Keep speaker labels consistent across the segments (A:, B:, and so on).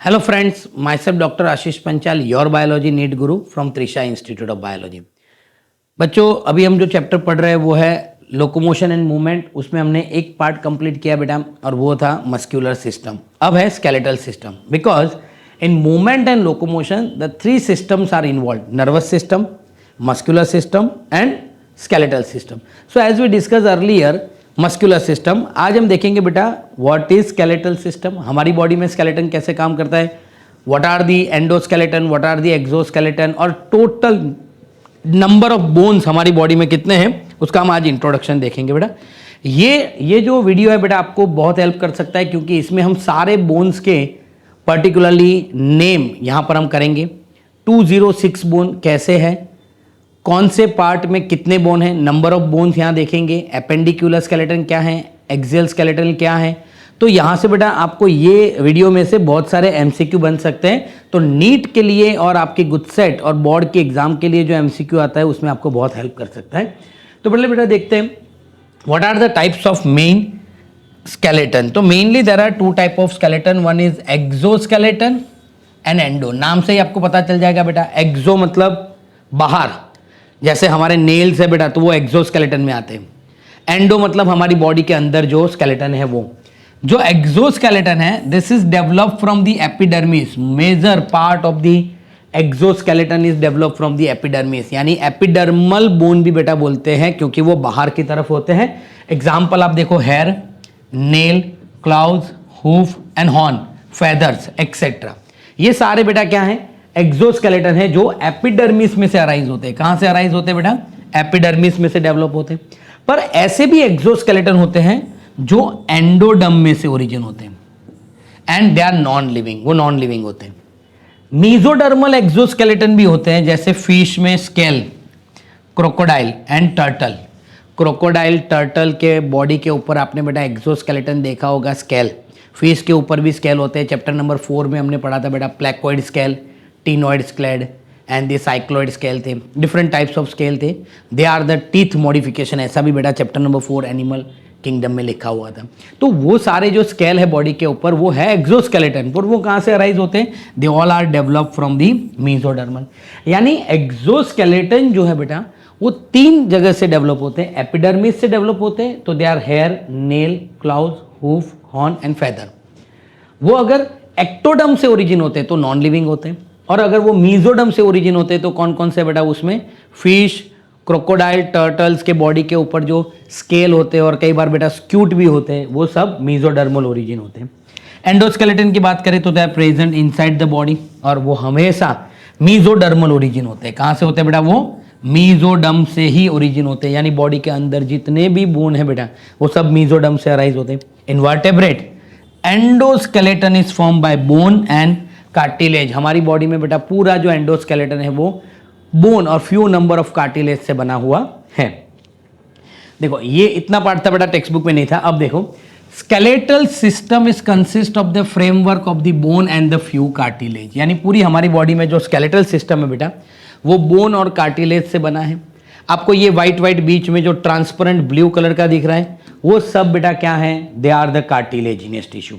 A: Hello friends, myself Dr. Ashish Panchal, your biology NEET guru from Trisha Institute of Biology। बच्चों अभी हम जो chapter पढ़ रहे हैं वो है लोकोमोशन एंड मूवमेंट। उसमें हमने एक पार्ट कंप्लीट किया बेटा और वो था मस्क्यूलर सिस्टम। अब है skeletal system. Because in movement and locomotion the three systems are involve: nervous system, muscular system and skeletal system. So as we discuss earlier muscular system, आज हम देखेंगे बेटा व्हाट इज स्केलेटल सिस्टम, हमारी body में skeleton कैसे काम करता है, what are the endoskeleton, what are the exoskeleton, और टोटल नंबर ऑफ बोन्स हमारी बॉडी में कितने हैं उसका हम आज इंट्रोडक्शन देखेंगे बेटा। ये जो वीडियो है बेटा आपको बहुत हेल्प कर सकता है क्योंकि इसमें हम सारे बोन्स के पर्टिकुलरली नेम यहाँ पर हम करेंगे। 206 बोन कैसे है, कौन से पार्ट में कितने बोन हैं, नंबर ऑफ बोन्स यहाँ देखेंगे, एपेंडिकुलर स्केलेटन क्या है, एक्सियल स्केलेटन क्या है। तो यहाँ से बेटा आपको ये वीडियो में से बहुत सारे एमसीक्यू बन सकते हैं। तो नीट के लिए और आपके गुडसेट और बोर्ड के एग्जाम के लिए जो एमसीक्यू आता है उसमें आपको बहुत हेल्प कर सकता है। तो पहले बेटा देखते हैं what are the types of main skeleton. तो mainly there are two type of skeleton, one is exoskeleton and endo. नाम से ही आपको पता चल जाएगा बेटा, एक्सो मतलब बाहर, जैसे हमारे नेल्स है बेटा तो वो एक्सोस्केलेटन में आते हैं। एंडो मतलब हमारी बॉडी के अंदर जो स्केलेटन है वो। जो एक्सोस्केलेटन है this is develop from the epidermis, major part of the exoskeleton is develop from the epidermis, यानी एपिडर्मल बोन भी बेटा बोलते हैं क्योंकि वो बाहर की तरफ होते हैं। एग्जाम्पल आप देखो, hair, nail, claws, hoof and horn, feathers etcetera, ये सारे बेटा क्या है, एक्सोस्केलेटन है जो एपिडर्मिस में से अराइज होते हैं। कहां से अराइज होते हैं बेटा, एपिडर्मिस में से डेवलप होते हैं। पर ऐसे भी एक्सोस्केलेटन होते हैं जो एंडोडर्म में से ओरिजिन होते हैं and they are non living, वो नॉन लिविंग होते हैं। मीजोडर्मल एक्सोस्केलेटन भी होते हैं जैसे फिश में scale, crocodile and turtle. Crocodile turtle के बॉडी के ऊपर आपने बेटा एक्सोस्केलेटन देखा होगा, स्केल। फिश के ऊपर भी स्केल होते हैं। चैप्टर नंबर 4 में हमने पढ़ा था बेटा placoid scale, ctenoid scale and the cycloid scale थे, डिफरेंट टाइप्स ऑफ स्केल थे। They are the teeth modification, ऐसा भी बेटा चैप्टर नंबर 4 एनिमल किंगडम में लिखा हुआ था। तो वो सारे जो स्केल है बॉडी के ऊपर वो है एक्सोस्केलेटन, पर वो कहाँ से अराइज होते हैं, they all are develop from the mesodermal. यानी एक्सोस्केलेटन जो है बेटा वो 3 जगह से डेवलप होते हैं। एपिडर्मिस से डेवलप होते हैं तो they are hair, nail, claws, hoof, horn and feather. वो अगर एक्टोडर्म से ओरिजिन होते हैं तो नॉन लिविंग होते हैं, और अगर वो मीजोडर्म से ओरिजिन होते हैं तो कौन कौन से बेटा, उसमें फिश, क्रोकोडाइल, टर्टल्स के बॉडी के ऊपर जो स्केल होते हैं और कई बार बेटा स्क्यूट भी होते हैं, वो सब मीजोडर्मल ओरिजिन होते हैं। एंडोस्केलेटन की बात करें तो they are present inside the body, और वो हमेशा मीजोडर्मल ओरिजिन होते हैं। कहाँ से होते हैं बेटा, वो मीजोडर्म से ही ओरिजिन होते हैं, यानी बॉडी के अंदर जितने भी बोन है बेटा वो सब मीजोडर्म से अराइज होते हैं। Invertebrate endoskeleton is form by bone and cartilage. हमारी बॉडी में बेटा पूरा जो एंडोस्केलेटन है वो बोन और फ्यू नंबर ऑफ कार्टिलेज से बना हुआ है। देखो ये इतना पार्ट था बेटा, टेक्स्ट बुक में नहीं था। अब देखो, skeletal system is consist of the framework of the bone and the few cartilage. यानी पूरी हमारी बॉडी में जो स्केलेटल सिस्टम है बेटा वो बोन और कार्टिलेज से बना है। आपको ये व्हाइट बीच में जो ट्रांसपेरेंट ब्लू कलर का दिख रहा है वो सब बेटा क्या है, they are the cartilaginous tissue.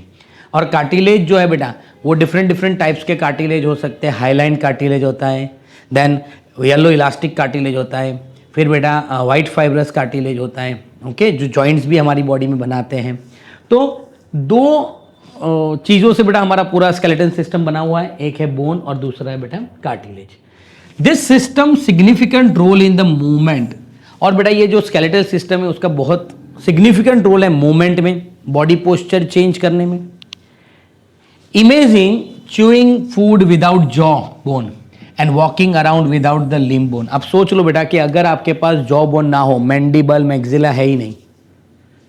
A: और कार्टिलेज जो है बेटा वो डिफरेंट टाइप्स के कार्टिलेज हो सकते हैं। हाईलाइन कार्टिलेज होता है, देन येलो इलास्टिक कार्टिलेज होता है, फिर बेटा वाइट फाइब्रस कार्टिलेज होता है, ओके, जो जॉइंट्स भी हमारी बॉडी में बनाते हैं। तो 2 चीज़ों से बेटा हमारा पूरा स्केलेटन सिस्टम बना हुआ है, एक है बोन और दूसरा है बेटा cartilage. This system significant role in the movement. और बेटा ये जो स्केलेटल सिस्टम है उसका बहुत सिग्निफिकेंट रोल है मूवमेंट में, बॉडी पोस्चर चेंज करने में। Imaging chewing food without jaw bone and walking around without the limb bone. अब सोच लो बेटा कि अगर आपके पास जॉ बोन ना हो, मैंडिबल, मैक्सिला है ही नहीं,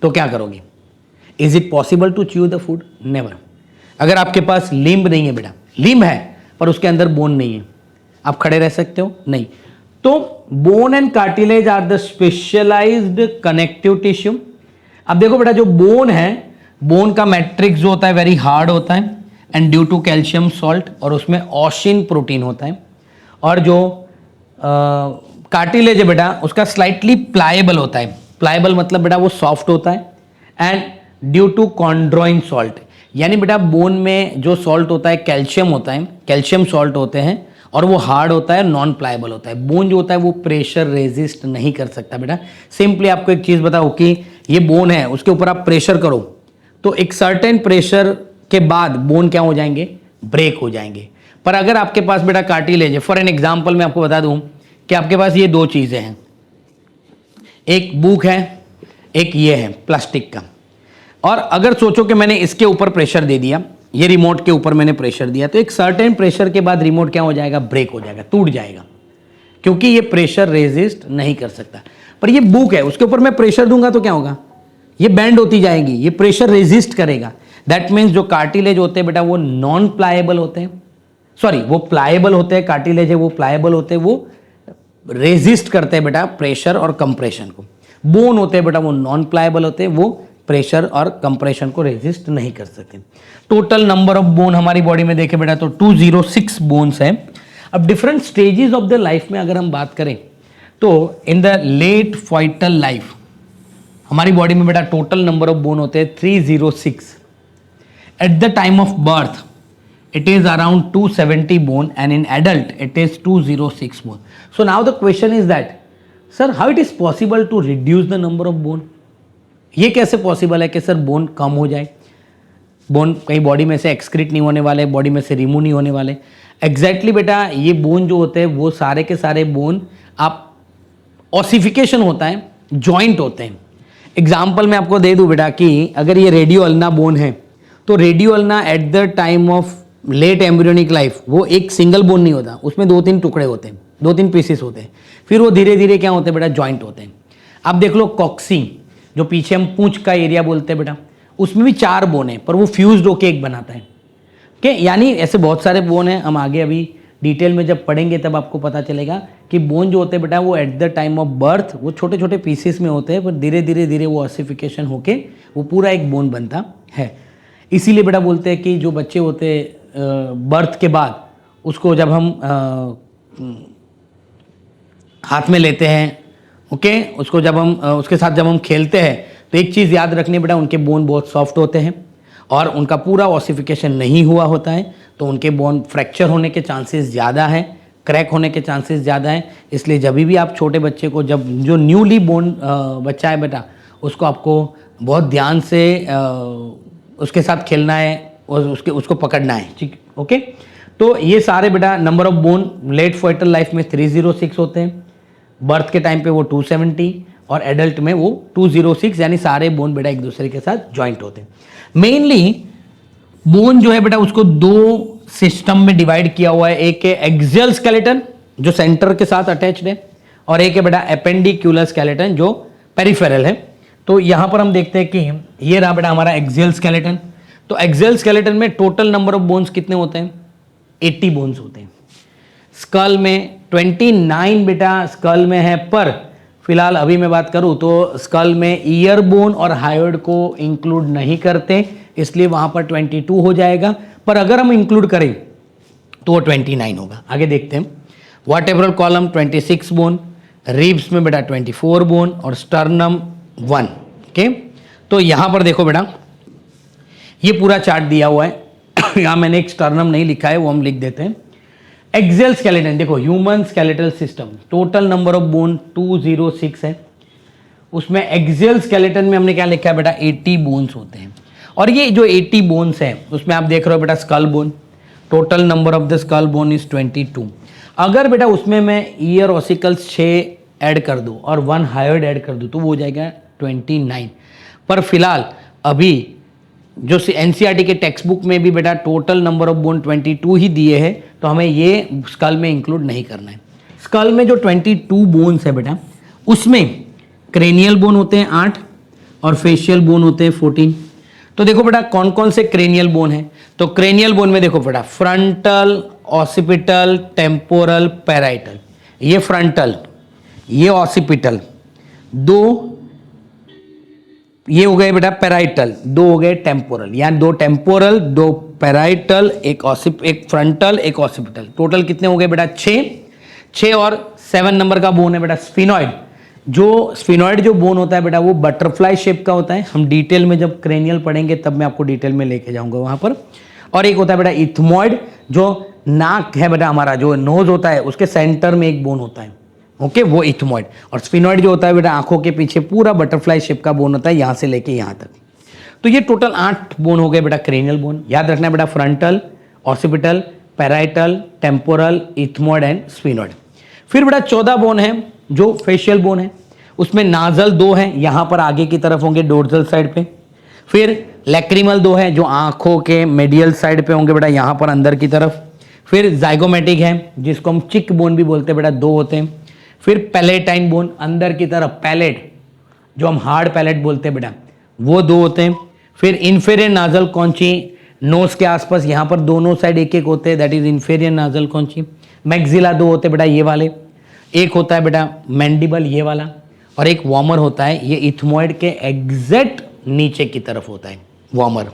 A: तो क्या करोगे? Is it possible to chew the food? Never. अगर आपके पास लिम्ब नहीं है बेटा, लिम्ब है पर उसके अंदर बोन नहीं है, आप खड़े रह सकते हो? नहीं। तो bone and cartilage are the specialised connective tissue. अब देखो बेटा जो बोन है, बोन का मैट्रिक्स जो होता है वेरी हार्ड होता है and due to calcium salt, और उसमें ऑशिन प्रोटीन होता है। और जो कार्टिलेज है बेटा उसका स्लाइटली प्लाएबल होता है। प्लाएबल मतलब बेटा वो सॉफ्ट होता है एंड ड्यू टू कॉन्ड्रोइन सॉल्ट, यानी बेटा बोन में जो सॉल्ट होता है कैल्शियम होता है, कैल्शियम सॉल्ट होते हैं और वो हार्ड होता है, नॉन प्लायबल होता है। बोन जो होता है वो प्रेशर रेजिस्ट नहीं कर सकता बेटा। सिंपली आपको एक चीज़ बताओ कि ये बोन है, उसके ऊपर आप प्रेशर करो तो एक सर्टेन प्रेशर के बाद बोन क्या हो जाएंगे, ब्रेक हो जाएंगे। पर अगर आपके पास बेटा कार्टिलेज है, फॉर एन एग्जाम्पल मैं आपको बता दूं कि आपके पास ये दो चीज़ें हैं, एक बुक है, एक ये है प्लास्टिक का, और अगर सोचो कि मैंने इसके ऊपर प्रेशर दे दिया, ये रिमोट के ऊपर मैंने प्रेशर दिया, तो एक सर्टेन प्रेशर के बाद रिमोट क्या हो जाएगा, ब्रेक हो जाएगा, टूट जाएगा, क्योंकि ये प्रेशर रेजिस्ट नहीं कर सकता। पर ये बुक है, उसके ऊपर मैं प्रेशर दूंगा तो क्या होगा, ये बेंड होती जाएगी, ये प्रेशर रेजिस्ट करेगा। दैट मीन्स जो कार्टिलेज होते हैं बेटा वो नॉन प्लायबल होते हैं, सॉरी वो प्लायबल होते हैं, कार्टिलेज है वो प्लायबल होते हैं, वो रेजिस्ट करते हैं बेटा प्रेशर और कंप्रेशन को। बोन होते हैं बेटा वो नॉन प्लायबल होते हैं, वो प्रेशर और कंप्रेशन को रेजिस्ट नहीं कर सकते। टोटल नंबर ऑफ बोन हमारी बॉडी में देखे बेटा तो 206 बोन्स हैं। अब different stages of the life में अगर हम बात करें तो इन द लेट फॉइटल लाइफ हमारी बॉडी में बेटा टोटल नंबर ऑफ बोन होते हैं 306। Eight the time of birth it is around 270 bone and in adult it is 206 bone. So now the question is that sir how it is possible to reduce the number of bone? ये कैसे possible है कि sir bone कम हो जाए, bone कहीं body में से excrete नहीं होने वाले, बॉडी में से रिमूव नहीं होने वाले। एग्जैक्टली बेटा ये बोन जो होते हैं वो सारे के सारे बोन आप ऑसिफिकेशन होता है, जॉइंट होते हैं। एग्जाम्पल मैं आपको दे दूं बेटा कि अगर ये रेडियो अल्ना बोन है तो radio ulna at the time of late embryonic life वो एक सिंगल बोन नहीं होता, उसमें 2-3 टुकड़े होते हैं, 2-3 पीसेस होते हैं, फिर वो धीरे धीरे क्या होते हैं बेटा, जॉइंट होते हैं। आप देख लो कॉक्सी जो पीछे हम पूंछ का एरिया बोलते हैं बेटा, उसमें भी 4 बोन है पर वो फ्यूज्ड होके एक बनाता है। ओके, यानी ऐसे बहुत सारे बोन हैं, हम आगे अभी डिटेल में जब पढ़ेंगे तब आपको पता चलेगा कि बोन जो होते हैं बेटा वो eight the time of birth वो छोटे छोटे पीसेस में होते हैं, पर धीरे धीरे वो ऑसिफिकेशन होके वो पूरा एक बोन बनता है। इसीलिए बेटा बोलते हैं कि जो बच्चे होते बर्थ के बाद उसको जब हम हाथ में लेते हैं, ओके, उसको जब हम उसके साथ जब हम खेलते हैं तो एक चीज़ याद रखनी बेटा, उनके बोन बहुत सॉफ्ट होते हैं और उनका पूरा ऑसिफिकेशन नहीं हुआ होता है, तो उनके बोन फ्रैक्चर होने के चांसेस ज़्यादा हैं, क्रैक होने के चांसेस ज़्यादा हैं। इसलिए जब भी आप छोटे बच्चे को, जब जो न्यूली बोर्न बच्चा है बेटा, उसको आपको बहुत ध्यान से उसके साथ खेलना है और उसको पकड़ना है, ठीक, ओके। तो ये सारे बेटा number of bone late foetal life में 306 होते हैं, बर्थ के टाइम पे वो 270 और एडल्ट में वो 206, यानी सारे बोन बेटा एक दूसरे के साथ ज्वाइंट होते हैं। मेनली बोन जो है बेटा उसको 2 सिस्टम में डिवाइड किया हुआ है, एक है एक्सियल स्केलेटन जो सेंटर के साथ अटैच्ड है, और एक है बेटा एपेंडिक्यूलर स्केलेटन जो पेरिफेरल है। तो यहाँ पर हम देखते हैं कि ये रहा बेटा हमारा एक्सियल स्केलेटन। तो एक्सियल स्केलेटन में टोटल नंबर ऑफ बोन्स कितने होते हैं, 80 बोन्स होते हैं। स्कल में 29 बेटा स्कल में है, पर फिलहाल अभी मैं बात करूं तो स्कल में ईयर बोन और हायोइड को इंक्लूड नहीं करते, इसलिए वहां पर 22 हो जाएगा। पर अगर हम इंक्लूड करें तो वो 29 होगा। आगे देखते हैं। वर्टेब्रल कॉलम 26 बोन, रिब्स में बेटा 24 बोन और स्टर्नम 1। ओके, तो यहां पर देखो बेटा ये पूरा चार्ट दिया हुआ है। यहां मैंने एक स्टर्नम नहीं लिखा है, वो हम लिख देते हैं। एक्सियल स्केलेटन देखो, human skeletal system, total number of bone 206 है। उसमें एक्सियल स्केलेटन में हमने क्या लिखा है बेटा, 80 बोन्स होते हैं। और ये जो 80 बोन्स हैं उसमें आप देख रहे हो बेटा skull bone, total number of the skull bone is 22। अगर बेटा उसमें मैं ईयर ऑसिकल्स 6 ऐड कर दूं और 1 हायोइड ऐड कर दूं तो वो हो जाएगा 29। पर फिलहाल अभी जो एनसीईआरटी के टेक्स्ट बुक में भी बेटा टोटल नंबर ऑफ बोन 22 ही दिए हैं, तो हमें ये स्कल में इंक्लूड नहीं करना है। स्कल में जो 22 बोन्स है बेटा उसमें क्रेनियल बोन होते हैं 8 और फेशियल बोन होते हैं 14। तो देखो बेटा कौन कौन से क्रेनियल बोन है। तो क्रेनियल बोन में देखो बेटा फ्रंटल, ऑसिपिटल, टेम्पोरल, पैराइटल। ये फ्रंटल, ये ऑसिपिटल, 2 ये हो गए बेटा पैराइटल, 2 हो गए टेम्पोरल, यानी 2 टेम्पोरल, 2 पैराइटल, एक फ्रंटल, एक ऑसिपिटल। टोटल कितने हो गए बेटा 6 और 7 नंबर का बोन है बेटा स्फिनॉइड। जो स्फिनॉइड जो बोन होता है बेटा वो बटरफ्लाई शेप का होता है, हम डिटेल में जब क्रेनियल पढ़ेंगे तब मैं आपको डिटेल में लेके जाऊंगा वहां पर। और एक होता है बेटा इथमॉइड, जो नाक है बेटा हमारा, जो नोज होता है उसके सेंटर में एक बोन होता है, ओके, वो इथमॉइड। और स्फिनॉइड जो होता है बेटा आंखों के पीछे पूरा बटरफ्लाई शेप का बोन होता है, यहां से लेके यहां तक। तो ये टोटल 8 बोन हो गए बेटा क्रेनियल बोन। याद रखना है बेटा, frontal, occipital, parietal, temporal, ethmoid and sphenoid. फिर बेटा 14 बोन है जो फेशियल बोन है, उसमें नाजल 2 हैं, यहां पर आगे की तरफ होंगे डोर्सल साइड पे। फिर लैक्रिमल 2 है जो आंखों के मेडियल साइड पे होंगे बेटा, यहां पर अंदर की तरफ। फिर जाइगोमेटिक है जिसको हम चिक बोन भी बोलते हैं बेटा, 2 होते हैं। फिर पैलेटाइन बोन अंदर की तरफ, पैलेट जो हम हार्ड पैलेट बोलते हैं बेटा, वो 2 होते हैं। फिर इंफेरियर नाजल कॉन्ची, नोज के आसपास यहां पर दोनों साइड एक एक होते हैं, that is inferior nasal कॉन्ची। Maxilla 2 होते हैं बेटा ये वाले। एक होता है बेटा मैंडिबल ये वाला, और एक वॉर्मर होता है, ये इथमॉइड के एग्जैक्ट नीचे की तरफ होता है वॉर्मर।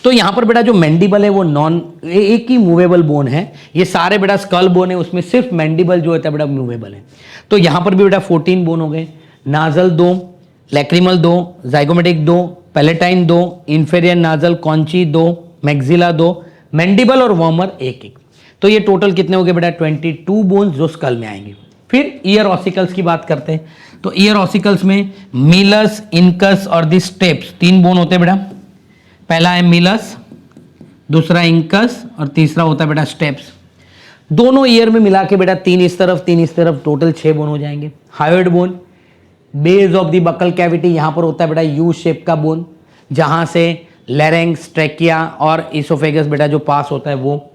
A: तो यहां पर बेटा जो मैंडिबल है वो एक ही मूवेबल बोन है, ये सारे बेटा स्कल बोन है, उसमें सिर्फ मैंडिबल जो होता है बेटा मूवेबल है। तो यहां पर भी बेटा 14 बोन हो गए, nasal 2, lacrimal 2, zygomatic 2, palatine 2, inferior nasal conchae 2, maxilla 2, mandible और वॉर्मर 1-1। तो ये टोटल कितने हो गए बेटा 22 बोन्स जो स्कल में आएंगे। फिर ईयर ऑसिकल्स की बात करते हैं, तो ईयर ऑसिकल्स में मिलस, इनकस और दी स्टेप्स 3 बोन होते हैं बेटा। पहला है मिलस, दूसरा इंकस और तीसरा होता है बेटा स्टेप्स। दोनों ईयर में मिला के बेटा 3 इस तरफ 3 इस तरफ, टोटल 6 बोन हो जाएंगे। Hyoid bone, base of the buccal cavity, यहां पर होता है बेटा यू शेप का बोन, जहां से लैरिंक्स, ट्रैकिया और इसोफेगस बेटा जो पास होता है वो।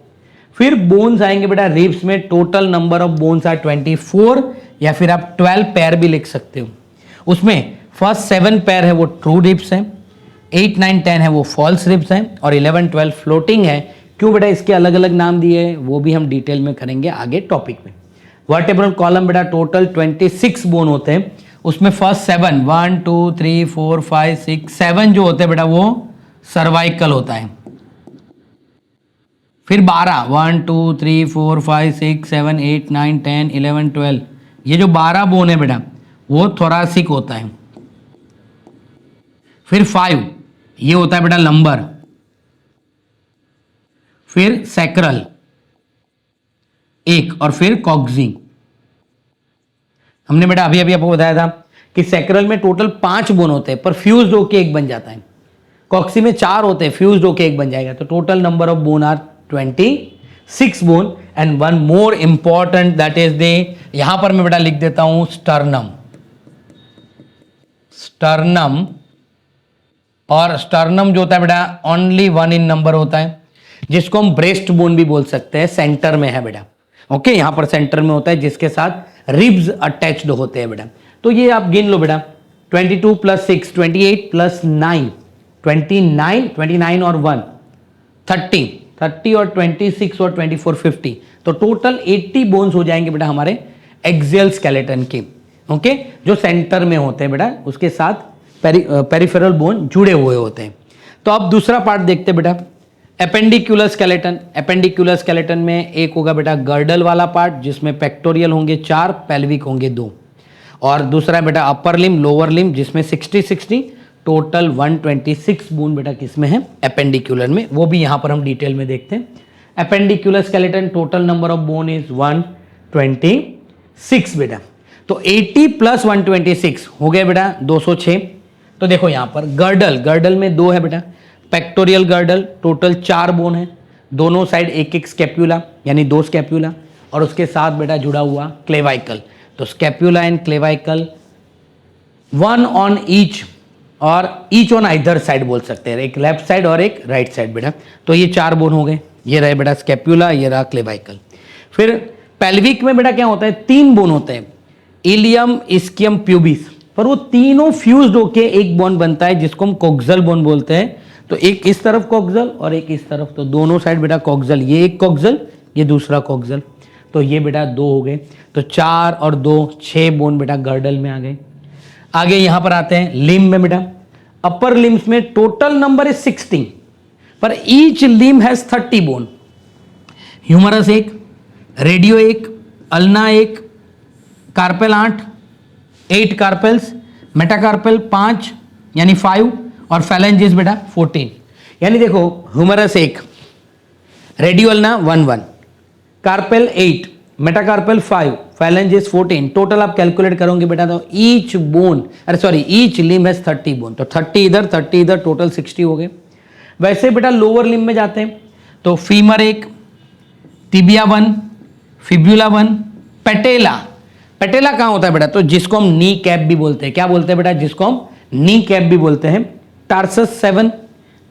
A: फिर बोन्स आएंगे बेटा रिब्स में, total number of bones are 24, या फिर आप 12 पैर भी लिख सकते हो। उसमें फर्स्ट 7 पैर है वो ट्रू रिब्स हैं, 8, 9, 10 है वो फॉल्स रिब्स हैं, और 11, 12 फ्लोटिंग है। क्यों बेटा इसके अलग अलग नाम दिए हैं वो भी हम डिटेल में करेंगे आगे टॉपिक में। वर्टेब्रल कॉलम बेटा टोटल 26 बोन होते हैं, उसमें फर्स्ट 7 1 2 3 4 5 6 7 जो होते हैं बेटा वो सर्वाइकल होता है। फिर 12 1 2 3 4 5 6 7 8 9 10 11 12, ये जो 12 बोन है बेटा वो थोरासिक होता है। फिर 5 ये होता है बेटा लंबर। फिर सैक्रल 1, और फिर कॉक्सी। हमने बेटा अभी अभी आपको बताया था कि सैक्रल में टोटल 5 बोन होते हैं पर फ्यूज्ड होके 1 बन जाता है। कॉक्सी में 4 होते हैं, फ्यूज्ड होके 1 बन जाएगा। तो total number of bone are 26 bone. And one more important that is the, यहां पर मैं बेटा लिख देता हूं स्टर्नम। स्टर्नम, और स्टर्नम जो होता है बेटा ओनली 1 इन नंबर होता है, जिसको हम ब्रेस्ट बोन भी बोल सकते हैं, सेंटर में है बेटा। ओके, यहां पर सेंटर में होता है जिसके साथ रिब्स अटैच्ड होते हैं बेटा। तो ये आप गिन लो बेटा, 22 + 6 28 + 9 29 और 1 30 और 26 और 24 50, तो टोटल 80 बोन्स हो जाएंगे बेटा हमारे एक्सियल स्केलेटन के। ओके, जो सेंटर में होते हैं बेटा, उसके साथ पेरिफेरल बोन जुड़े हुए होते हैं। तो अब दूसरा पार्ट देखते हैं बेटा, एपेंडिकुलर स्केलेटन। एपेंडिकुलर स्केलेटन में एक होगा बेटा गर्डल वाला पार्ट, जिसमें पेक्टोरियल होंगे 4, पेल्विक होंगे 2, और दूसरा बेटा अपर लिम, लोअर लिम, जिसमें 60 टोटल 126 बोन बेटा किसमें है, एपेंडिकुलर में। वो भी यहां पर हम डिटेल में देखते हैं। Appendicular skeleton total number of bone is 126 बेटा। तो 80 + 126 हो गए बेटा 206। तो देखो यहां पर गर्डल में 2 है बेटा, पेक्टोरियल गर्डल टोटल 4 बोन है, दोनों साइड एक एक स्केप्यूला यानी 2 स्केप्यूला, और उसके साथ बेटा जुड़ा हुआ क्लेवाइकल। तो स्केप्यूला एंड क्लेवाइकल 1 ऑन ईच, और ईच ऑन आइदर साइड बोल सकते हैं, एक लेफ्ट साइड और एक राइट साइड बेटा। तो ये 4 बोन हो गए, ये रहे बेटा स्केप्यूला, ये रहा क्लेवाइकल। फिर पेल्विक में बेटा क्या होता है, 3 बोन होते हैं, इलियम, इस्कियम, प्यूबिस, पर वो तीनों फ्यूज्ड होके एक बोन बनता है जिसको हम कोक्सल बोन बोलते हैं। तो एक इस तरफ कोक्सल और एक इस तरफ, तो दोनों साइड बेटा कोक्सल, ये एक कोक्सल, ये दूसरा कोक्सल। तो ये बेटा 2 हो गए, तो 4 और 2 6 बोन बेटा गर्डल में आ गए। आगे यहां पर आते हैं लिम्ब में बेटा, अपर लिम्स में टोटल नंबर इज 16, पर each limb has 30 bone. Humerus 1, radio 1, ulna 1, carpal 8, 8 carpals, metacarpal 5 यानी 5 और फैलेंजेस बेटा 14। यानी देखो humerus 1, radioulna 1 carpal 8, metacarpal 5, phalanges 14। Total आप कैलकुलेट करोगे बेटा तो ईच बोन, अरे sorry each limb has 30 bone, तो 30 इधर 30 इधर, टोटल 60 हो गए। वैसे बेटा लोअर लिम्ब में जाते हैं तो femur 1, tibia 1, fibula 1, patella. Patella कहाँ होता है बेटा, तो जिसको हम नी कैप भी बोलते हैं। क्या बोलते हैं बेटा, जिसको हम नी कैप भी बोलते हैं। टार्सस 7,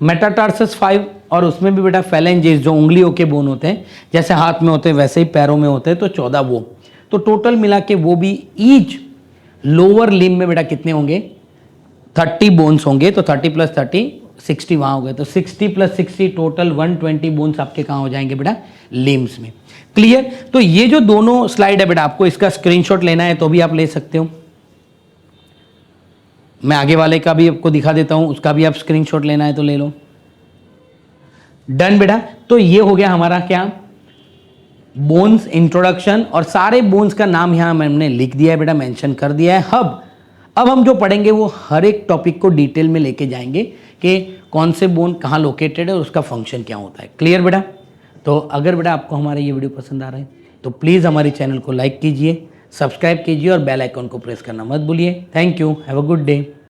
A: मेटाटार्सस 5, और उसमें भी बेटा फैलेंजेस जो उंगलियों के बोन होते हैं, जैसे हाथ में होते हैं वैसे ही पैरों में होते हैं, तो 14 वो। तो टोटल मिला के वो भी ईच लोअर लिम्ब में बेटा कितने होंगे, 30 बोन्स होंगे। तो 30 + 30 60 वहाँ हो गए, तो 60 + 60 टोटल 120 बोन्स आपके कहाँ हो जाएंगे बेटा, लिम्स में। क्लियर। तो ये जो दोनों स्लाइड है बेटा, आपको इसका स्क्रीनशॉट लेना है तो भी आप ले सकते हो। मैं आगे वाले का भी आपको दिखा देता हूं, उसका भी आप स्क्रीनशॉट लेना है तो ले लो। डन बेटा। तो ये हो गया हमारा क्या, बोन्स इंट्रोडक्शन, और सारे बोन्स का नाम यहां हमने लिख दिया है बेटा, मेंशन कर दिया है। अब हम जो पढ़ेंगे वो हर एक टॉपिक को डिटेल में लेके जाएंगे कि कौन से बोन कहाँ लोकेटेड है और उसका फंक्शन क्या होता है। क्लियर बेटा। तो अगर बेटा आपको हमारा ये वीडियो पसंद आ रहा है तो प्लीज़ हमारे चैनल को लाइक कीजिए, सब्सक्राइब कीजिए और बेल आइकन को प्रेस करना मत भूलिए। Thank you, have a good day.